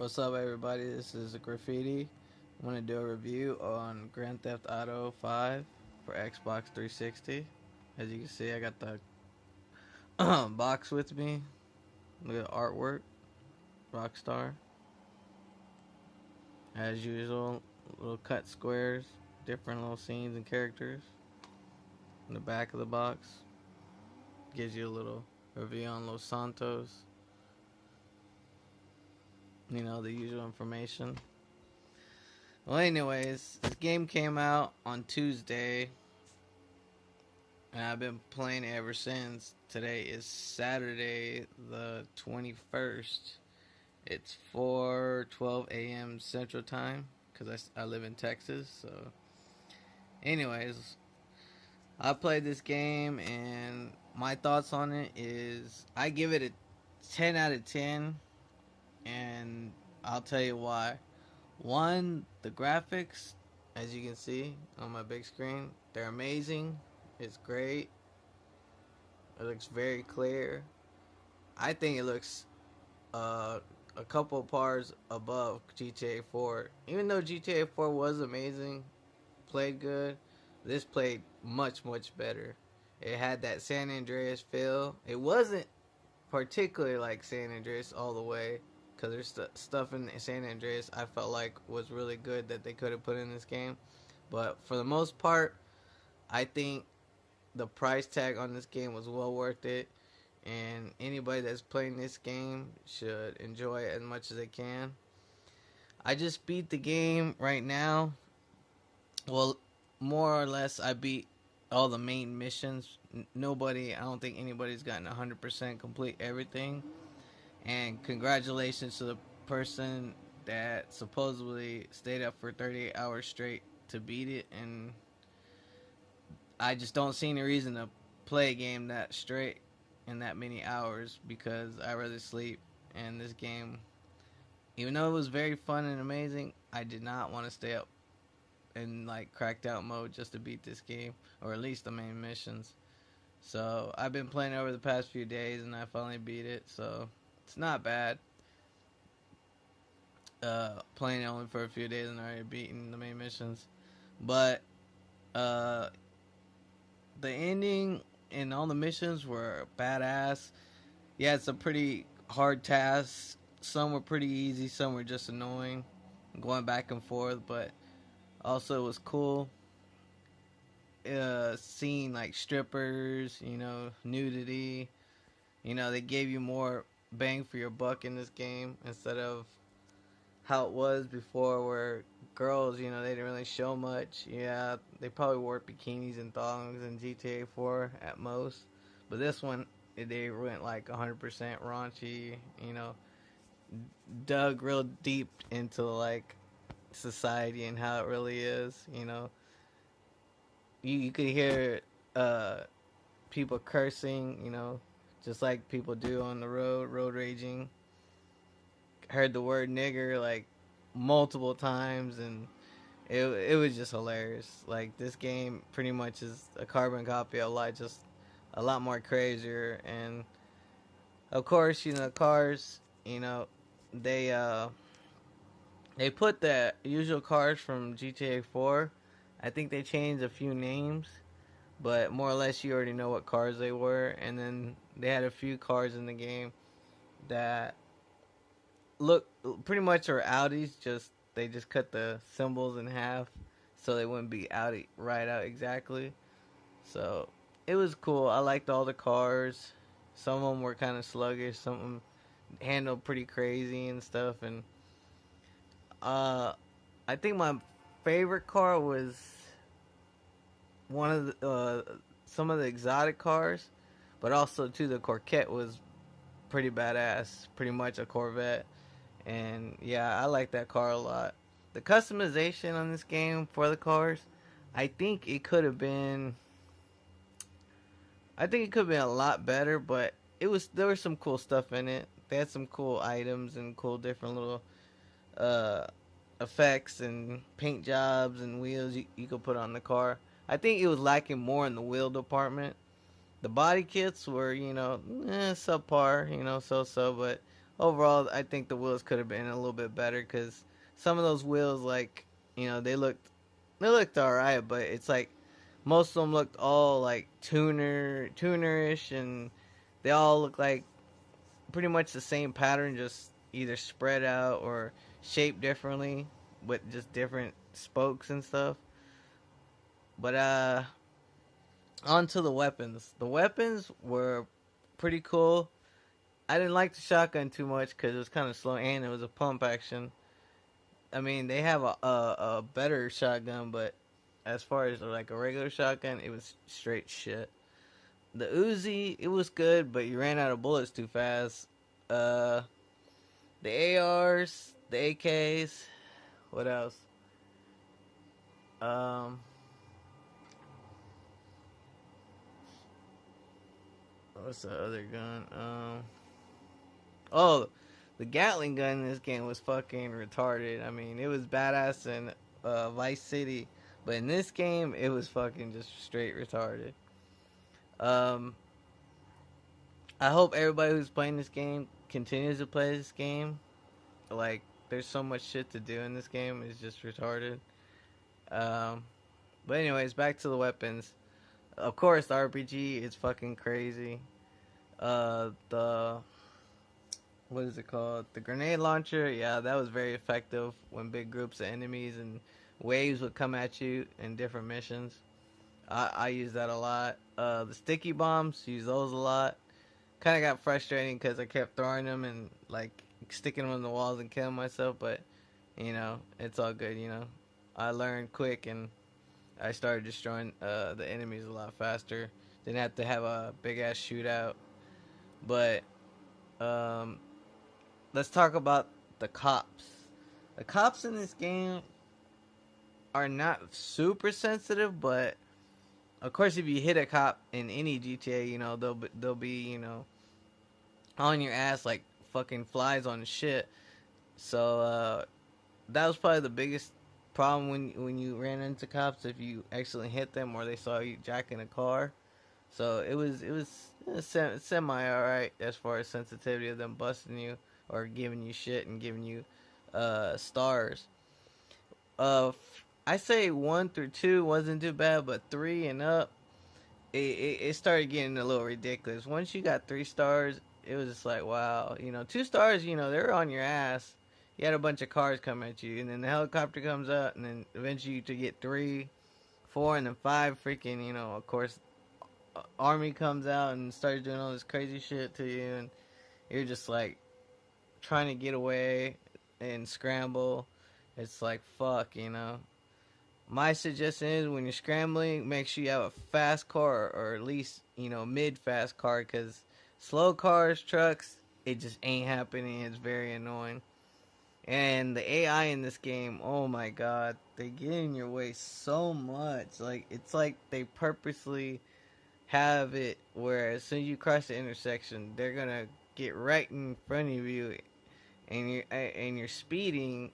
What's up, everybody? This is Graffiti. I'm going to do a review on Grand Theft Auto 5 for Xbox 360. As you can see, I got the box with me. Look at the artwork. Rockstar. As usual, little cut squares, different little scenes and characters. In the back of the box, gives you a little review on Los Santos. You know, the usual information. Well, anyways, this game came out on Tuesday, and I've been playing it ever since. Today is Saturday, the 21st. It's 4:12 a.m. Central Time because I live in Texas. So, anyways, I played this game, and my thoughts on it is I give it a 10 out of 10, and I'll tell you why. One, the graphics, as you can see on my big screen, they're amazing. It's great. It looks very clear. I think it looks a couple parts above GTA 4. Even though GTA 4 was amazing, played good, this played much, much better. It had that San Andreas feel. It wasn't particularly like San Andreas all the way, because there's stuff in San Andreas I felt like was really good that they could have put in this game. But for the most part, I think the price tag on this game was well worth it, and anybody that's playing this game should enjoy it as much as they can. I just beat the game right now. Well, more or less, I beat all the main missions. I don't think anybody's gotten 100% complete everything. And congratulations to the person that supposedly stayed up for 38 hours straight to beat it. And I just don't see any reason to play a game that straight in that many hours, because I rather sleep. And this game, even though it was very fun and amazing, I did not want to stay up in like cracked out mode just to beat this game, or at least the main missions. So I've been playing over the past few days, and I finally beat it. So it's not bad. Playing it only for a few days and already beating the main missions, but uh, the ending and all the missions were badass. Yeah, it's a pretty hard task. Some were pretty easy, some were just annoying, going back and forth. But also, it was cool seeing like strippers, nudity. They gave you more bang for your buck in this game instead of how it was before, where girls, they didn't really show much. Yeah, they probably wore bikinis and thongs in GTA 4 at most. But this one, they went like 100% raunchy, dug real deep into like society and how it really is. You could hear uh, people cursing, just like people do on the road raging. Heard the word nigger like multiple times, and it was just hilarious. Like, this game pretty much is a carbon copy of life, just a lot more crazier. And of course, cars, they they put the usual cars from GTA 4. I think they changed a few names, but more or less you already know what cars they were. And then they had a few cars in the game that look pretty much are Audis. Just they just cut the symbols in half so they wouldn't be Audi right out exactly. So it was cool. I liked all the cars. Some of them were kind of sluggish. Some of them handled pretty crazy and stuff. And uh, I think my favorite car was one of some of the exotic cars, but also too the Corvette was pretty badass. Pretty much a Corvette. And yeah, I like that car a lot. The customization on this game for the cars, I think it could have been I think it could have been a lot better, but there was some cool stuff in it. They had some cool items and cool different little uh effects and paint jobs and wheels you could put on the car. I think it was lacking more in the wheel department. The body kits were, subpar, so-so, but overall, I think the wheels could have been a little bit better because some of those wheels, like, they looked all right, but it's like most of them looked all like tunerish, and they all look like pretty much the same pattern, just either spread out or shaped differently with just different spokes and stuff. But on to the weapons. The weapons were pretty cool. I didn't like the shotgun too much because it was kind of slow and it was a pump action. I mean, they have a better shotgun, but as far as like a regular shotgun, it was straight shit. The Uzi, it was good, but you ran out of bullets too fast. Uh, the ARs, the AKs, what else? Um, what's the other gun? Oh, the Gatling gun in this game was fucking retarded. I mean, it was badass in Vice City, but in this game, it was fucking just straight retarded. Um, I hope everybody who's playing this game continues to play this game. Like, there's so much shit to do in this game. It's just retarded. Um, but anyways, back to the weapons. Of course, the RPG is fucking crazy. The what is it called? The grenade launcher. Yeah, that was very effective when big groups of enemies and waves would come at you in different missions. I use that a lot. The sticky bombs, use those a lot. Kind of got frustrating because I kept throwing them and like sticking them on the walls and killing myself. But it's all good. I learned quick and I started destroying the enemies a lot faster. Didn't have to have a big ass shootout. But um, let's talk about the cops. The cops in this game are not super sensitive, but of course, if you hit a cop in any GTA, they'll be on your ass like fucking flies on shit. So that was probably the biggest problem when you ran into cops, if you accidentally hit them or they saw you jacking a car. So it was semi alright as far as sensitivity of them busting you or giving you shit and giving you stars. I say 1 through 2 wasn't too bad, but 3 and up, it started getting a little ridiculous. Once you got 3 stars, it was just like, wow. 2 stars, they're on your ass. You had a bunch of cars come at you, and then the helicopter comes up, and then eventually you to get 3, 4, and then 5. Freaking, of course, army comes out and starts doing all this crazy shit to you, and you're just like trying to get away and scramble. It's like fuck. My suggestion is when you're scrambling, make sure you have a fast car or at least, mid fast car, because slow cars, trucks, it just ain't happening. It's very annoying. And the AI in this game, oh my god, they get in your way so much. Like, it's like they purposely have it where as soon as you cross the intersection, they're gonna get right in front of you, and you're speeding.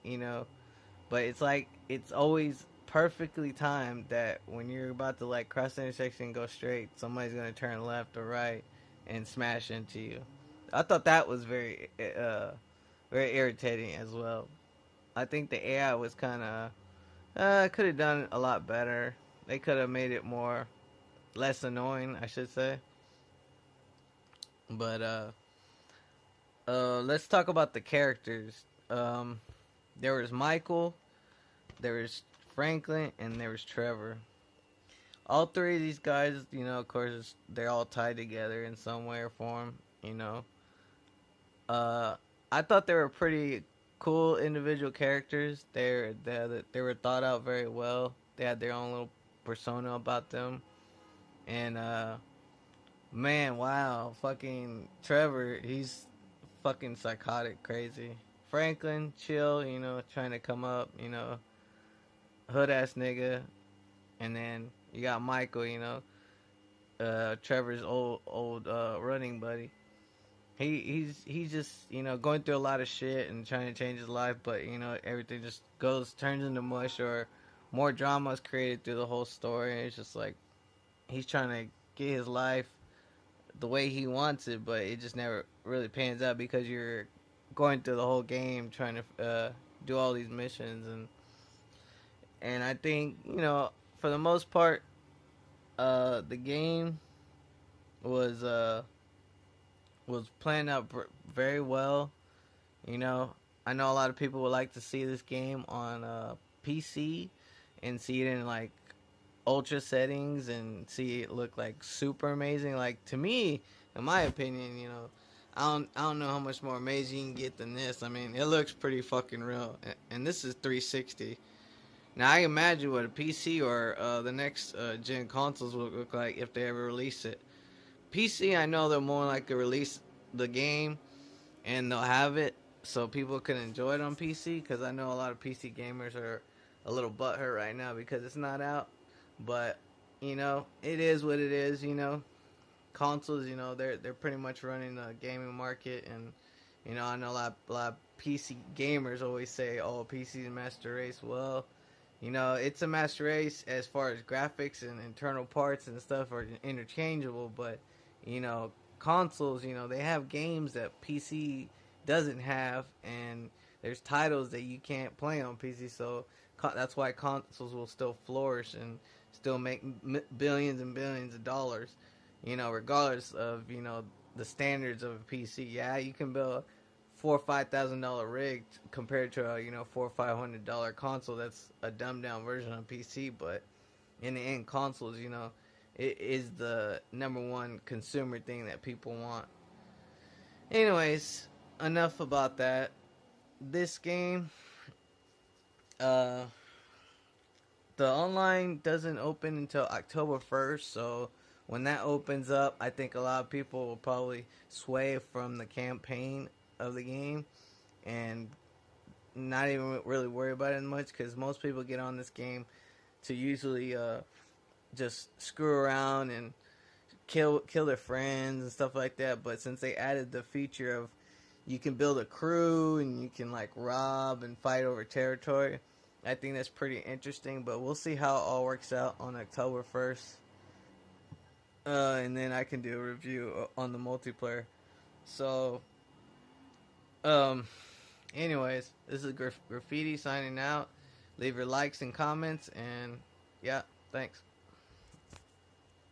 But it's like it's always perfectly timed that when you're about to like cross the intersection and go straight, somebody's gonna turn left or right and smash into you. I thought that was very irritating as well. I think the AI was kind of could have done a lot better. They could have made it more less annoying, I should say. But let's talk about the characters. There was Michael, there was Franklin, and there was Trevor. All three of these guys, of course, they're all tied together in some way or form. You know, uh, I thought they were pretty cool individual characters. They were thought out very well. They had their own little persona about them, and man, wow, fucking Trevor, he's fucking psychotic, crazy. Franklin, chill, trying to come up, hood ass nigga, and then you got Michael, Trevor's old running buddy. He's just going through a lot of shit and trying to change his life, but everything just turns into mush, or more drama is created through the whole story. And it's just like he's trying to get his life the way he wants it, but it just never really pans out because you're going through the whole game trying to do all these missions, and I think, for the most part, the game was planned out very well. You know, I know a lot of people would like to see this game on PC and see it in like ultra settings and see it look like super amazing. Like, to me, in my opinion, I don't know how much more amazing you can get than this. I mean, it looks pretty fucking real, and this is 360. Now I imagine what a PC or the next gen consoles will look like if they ever release it. PC, I know they're more like to release the game and they'll have it so people can enjoy it on PC. Because I know a lot of PC gamers are a little butthurt right now because it's not out. But it is what it is. Consoles, they're pretty much running the gaming market, and I know a lot of PC gamers always say, "Oh, PC is a master race." Well, it's a master race as far as graphics and internal parts and stuff are interchangeable, but you know, consoles, they have games that PC doesn't have, and there's titles that you can't play on PC, so that's why consoles will still flourish and still make billions and billions of dollars, regardless of, the standards of a PC. Yeah, you can build $4,000 or $5,000 rig compared to a $400 or $500 console that's a dumbed down version of PC. But in the end, consoles, it is the number one consumer thing that people want. Anyways, enough about that. This game, uh, the online doesn't open until October 1st, so when that opens up, I think a lot of people will probably sway from the campaign of the game and not even really worry about it much, because most people get on this game to usually just screw around and kill their friends and stuff like that. But since they added the feature of you can build a crew and you can like rob and fight over territory, I think that's pretty interesting. But we'll see how it all works out on October 1st, and then I can do a review on the multiplayer. So, um, anyways, this is Graffiti signing out. Leave your likes and comments, and yeah, thanks.